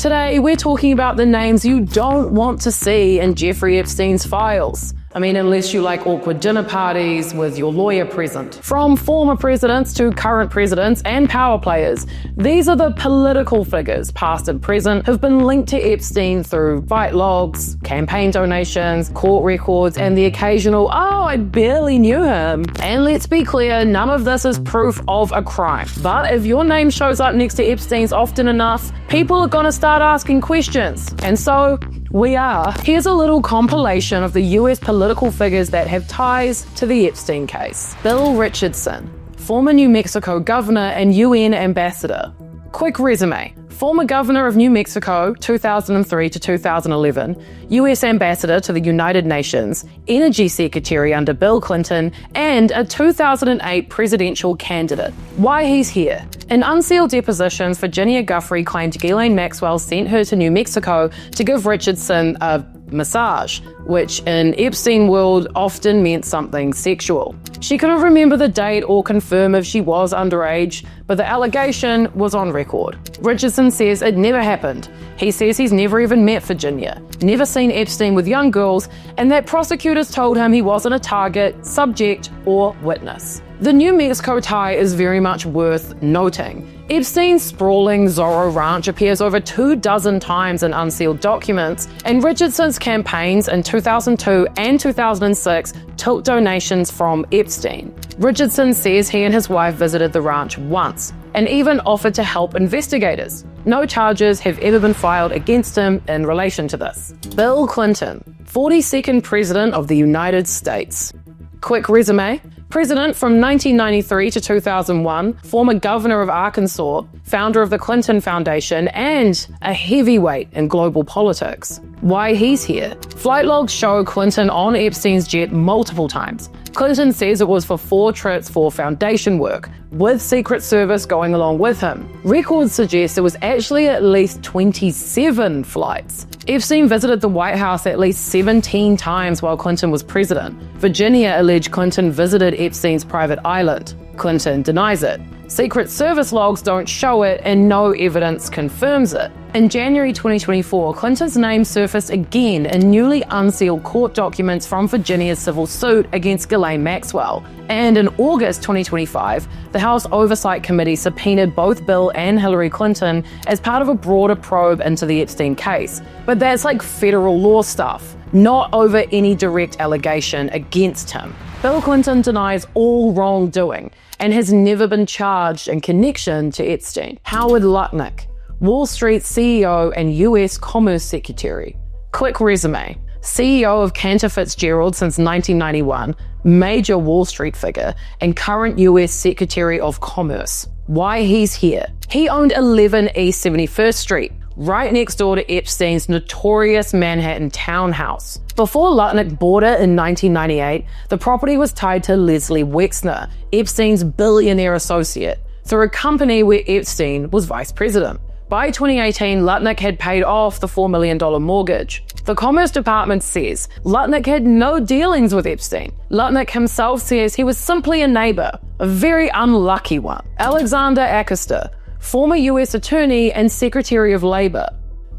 Today, we're talking about the names you don't want to see in Jeffrey Epstein's files. I mean, unless you like awkward dinner parties with your lawyer present. From former presidents to current presidents and power players, these are the political figures, past and present, who've been linked to Epstein through fight logs, campaign donations, court records, and the occasional, oh, I barely knew him. And let's be clear, none of this is proof of a crime. But if your name shows up next to Epstein's often enough, people are gonna start asking questions. And so, we are. Here's a little compilation of the US political figures that have ties to the Epstein case. Bill Richardson, former New Mexico governor and UN ambassador. Quick resume. Former governor of New Mexico, 2003 to 2011, US ambassador to the United Nations, energy secretary under Bill Clinton, and a 2008 presidential candidate. Why he's here. In unsealed depositions, Virginia Giuffre claimed Ghislaine Maxwell sent her to New Mexico to give Richardson a massage, which in Epstein world often meant something sexual. She couldn't remember the date or confirm if she was underage, but the allegation was on record. Richardson says it never happened. He says he's never even met Virginia, never seen Epstein with young girls, and that prosecutors told him he wasn't a target, subject, or witness. The New Mexico tie is very much worth noting. Epstein's sprawling Zorro Ranch appears over 24 times in unsealed documents, and Richardson's campaigns in 2002 and 2006 took donations from Epstein. Richardson says he and his wife visited the ranch once, and even offered to help investigators. No charges have ever been filed against him in relation to this. Bill Clinton, 42nd President of the United States. Quick resume. President from 1993 to 2001, former governor of Arkansas, founder of the Clinton Foundation, and a heavyweight in global politics. Why he's here. Flight logs show Clinton on Epstein's jet multiple times. Clinton says it was for 4 trips for foundation work, with Secret Service going along with him. Records suggest it was actually at least 27 flights. Epstein visited the White House at least 17 times while Clinton was president. Virginia alleged Clinton visited Epstein's private island. Clinton denies it. Secret Service logs don't show it, and no evidence confirms it. In January 2024, Clinton's name surfaced again in newly unsealed court documents from Virginia's civil suit against Ghislaine Maxwell. And in August 2025, the House Oversight Committee subpoenaed both Bill and Hillary Clinton as part of a broader probe into the Epstein case. But that's like federal law stuff, not over any direct allegation against him. Bill Clinton denies all wrongdoing and has never been charged in connection to Epstein. Howard Lutnik, Wall Street CEO and US Commerce Secretary. Quick resume. CEO of Cantor Fitzgerald since 1991, major Wall Street figure, and current US Secretary of Commerce. Why he's here. He owned 11 East 71st Street, right next door to Epstein's notorious Manhattan townhouse. Before Lutnik bought it in 1998, the property was tied to Leslie Wexner, Epstein's billionaire associate, through a company where Epstein was vice president. By 2018, Lutnik had paid off the $4 million mortgage. The Commerce Department says Lutnik had no dealings with Epstein. Lutnik himself says he was simply a neighbor, a very unlucky one. Alexander Acosta, former US Attorney and Secretary of Labor.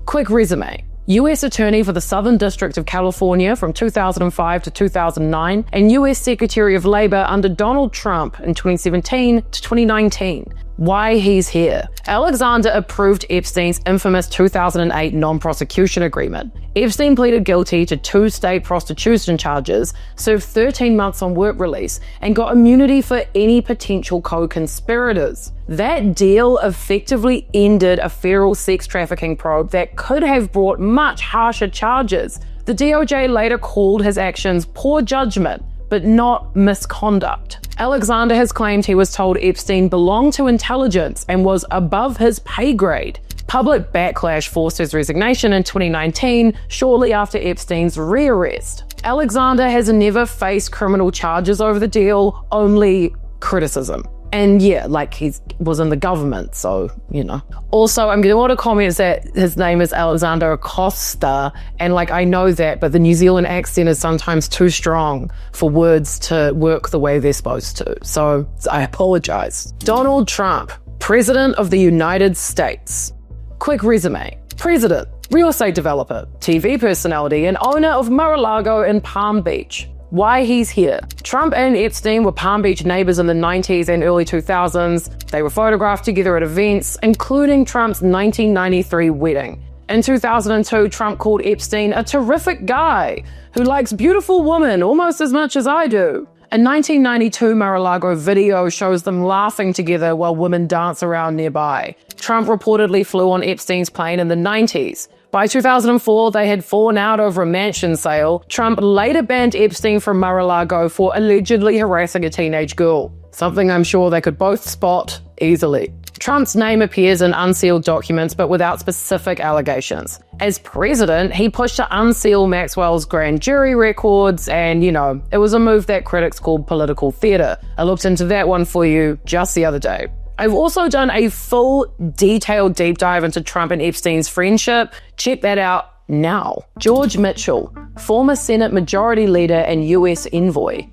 Quick resume. US Attorney for the Southern District of California from 2005 to 2009, and US Secretary of Labor under Donald Trump in 2017 to 2019. Why he's here. Alexander approved Epstein's infamous 2008 non-prosecution agreement. Epstein pleaded guilty to 2 state prostitution charges, served 13 months on work release, and got immunity for any potential co-conspirators. That deal effectively ended a federal sex trafficking probe that could have brought much harsher charges. The DOJ later called his actions poor judgment, but not misconduct. Alexander has claimed he was told Epstein belonged to intelligence and was above his pay grade. Public backlash forced his resignation in 2019, shortly after Epstein's rearrest. Alexander has never faced criminal charges over the deal, only criticism. And yeah, like he was in the government, so, you know. Also, I'm going to want to comment that his name is Alexander Acosta, and like I know that, but the New Zealand accent is sometimes too strong for words to work the way they're supposed to. So I apologize. Donald Trump, President of the United States. Quick resume. President, real estate developer, TV personality, and owner of Mar-a-Lago in Palm Beach. Why he's here. Trump and Epstein were Palm Beach neighbors in the 90s and early 2000s. They were photographed together at events, including Trump's 1993 wedding. In 2002, Trump called Epstein a terrific guy who likes beautiful women almost as much as I do. A 1992 Mar-a-Lago video shows them laughing together while women dance around nearby. Trump reportedly flew on Epstein's plane in the 90s. By 2004, they had fallen out over a mansion sale. Trump later banned Epstein from Mar-a-Lago for allegedly harassing a teenage girl, something I'm sure they could both spot easily. Trump's name appears in unsealed documents, but without specific allegations. As president, he pushed to unseal Maxwell's grand jury records, and, it was a move that critics called political theater. I looked into that one for you just the other day. I've also done a full, detailed deep dive into Trump and Epstein's friendship. Check that out now. George Mitchell, former Senate Majority Leader and U.S. envoy.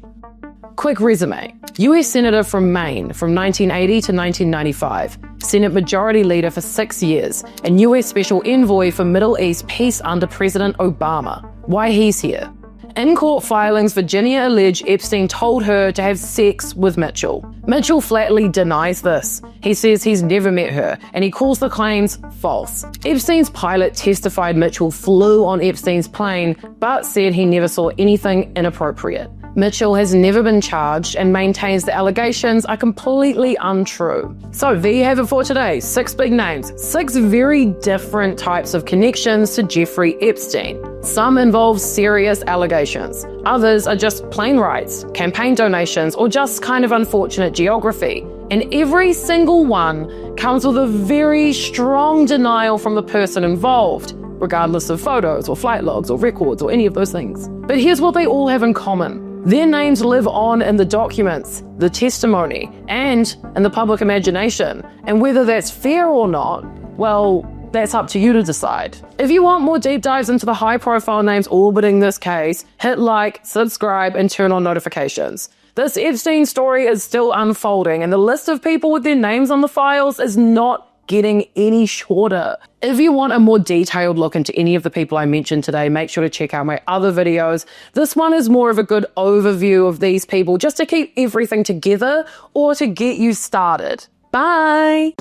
Quick resume. U.S. Senator from Maine from 1980 to 1995, Senate Majority Leader for 6 years, and U.S. Special Envoy for Middle East Peace under President Obama. Why he's here. In court filings, Virginia alleged Epstein told her to have sex with Mitchell. Mitchell flatly denies this. He says he's never met her, and he calls the claims false. Epstein's pilot testified Mitchell flew on Epstein's plane, but said he never saw anything inappropriate. Mitchell has never been charged and maintains the allegations are completely untrue. So there you have it for today. 6 big names, 6 very different types of connections to Jeffrey Epstein. Some involve serious allegations. Others are just plane rides, campaign donations, or just kind of unfortunate geography. And every single one comes with a very strong denial from the person involved, regardless of photos or flight logs or records or any of those things. But here's what they all have in common. Their names live on in the documents, the testimony, and in the public imagination. And whether that's fair or not, well, that's up to you to decide. If you want more deep dives into the high-profile names orbiting this case, hit like, subscribe, and turn on notifications. This Epstein story is still unfolding, and the list of people with their names on the files is not getting any shorter. If you want a more detailed look into any of the people I mentioned today, make sure to check out my other videos. This one is more of a good overview of these people just to keep everything together or to get you started. Bye!